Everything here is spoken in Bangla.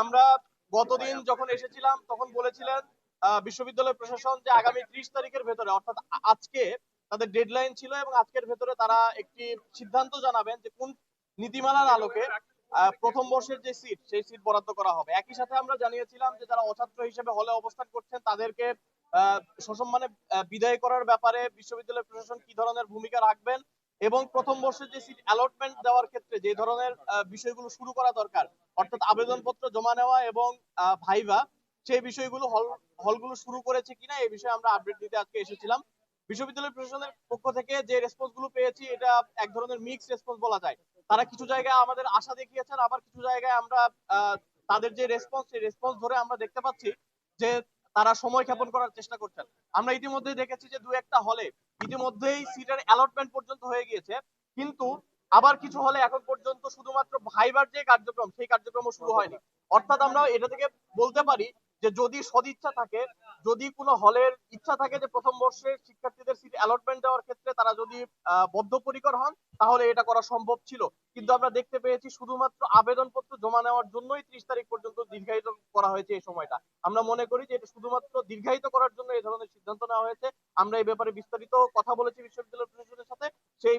আমরা গতদিন যখন এসেছিলাম তখন বলেছিলেন বিশ্ববিদ্যালয় প্রশাসন যে আগামী 30 তারিখের ভেতরে অর্থাৎ আজকে তাদের ডেডলাইন ছিল এবং আজকের ভেতরে তারা একটি সিদ্ধান্ত জানাবেন যে কোন নীতিমালার আলোকে প্রথম বর্ষের যে সিট সেই সিট বরাদ্দ করা হবে। একই সাথে আমরা জানিয়েছিলাম যে যারা অছাত্র হিসেবে হলে অবস্থান করছেন তাদেরকে সসম্মানে বিদায় করার ব্যাপারে বিশ্ববিদ্যালয় প্রশাসন কি ধরনের ভূমিকা রাখবেন এবং প্রথম বর্ষের যে সিট অ্যালটমেন্ট দেওয়ার ক্ষেত্রে যে ধরনের বিষয়গুলো শুরু করা দরকার অর্থাৎ আবেদনপত্র জমা নেওয়া এবং ভাইভা সেই বিষয়গুলো হলগুলো শুরু করেছে কিনা এই বিষয়ে আমরা আপডেট দিতে আজকে এসেছিলাম। বিশ্ববিদ্যালয় প্রশাসনের পক্ষ থেকে যে রেসপন্স গুলো পেয়েছি এটা এক ধরনের মিক্স রেসপন্স বলা যায়। তারা কিছু জায়গায় আমাদের আশা দেখিয়েছেন, আবার কিছু জায়গায় আমরা তাদের যে রেসপন্স সেই রেসপন্স ধরে আমরা দেখতে পাচ্ছি যে তারা সময় ক্ষেপণ করার চেষ্টা করছেন। আমরা ইতিমধ্যেই দেখেছি যে দু একটা হলে ইতিমধ্যেই সিটের অ্যালটমেন্ট পর্যন্ত হয়ে গিয়েছে, কিন্তু আবার কিছু হলে এখন পর্যন্ত শুধুমাত্র ভাইবার যে কার্যক্রম সেই কার্যক্রমও শুরু হয়নি। অর্থাৎ আমরা এটা থেকে বলতে পারি যে যদি সদিচ্ছা থাকে, যদি কোনো হলের ইচ্ছা থাকে যে প্রথম বর্ষের শিক্ষার্থীদের সিট অ্যালটমেন্ট দেওয়ার ক্ষেত্রে তারা যদি বদ্ধপরিকর হন তাহলে এটা করা সম্ভব ছিল। কিন্তু আমরা দেখতে পেয়েছি শুধুমাত্র আবেদনপত্র জমা নেওয়ার জন্যই 30 তারিখ পর্যন্ত দীর্ঘায়িত করা হয়েছে এই সময়টা। আমরা মনে করি যে এটা শুধুমাত্র দীর্ঘায়িত করার জন্য এই ধরনের সিদ্ধান্ত নেওয়া হয়েছে। আমরা এই ব্যাপারে বিস্তারিত কথা বলেছি বিশ্ববিদ্যালয় প্রশাসনের সাথে। সেই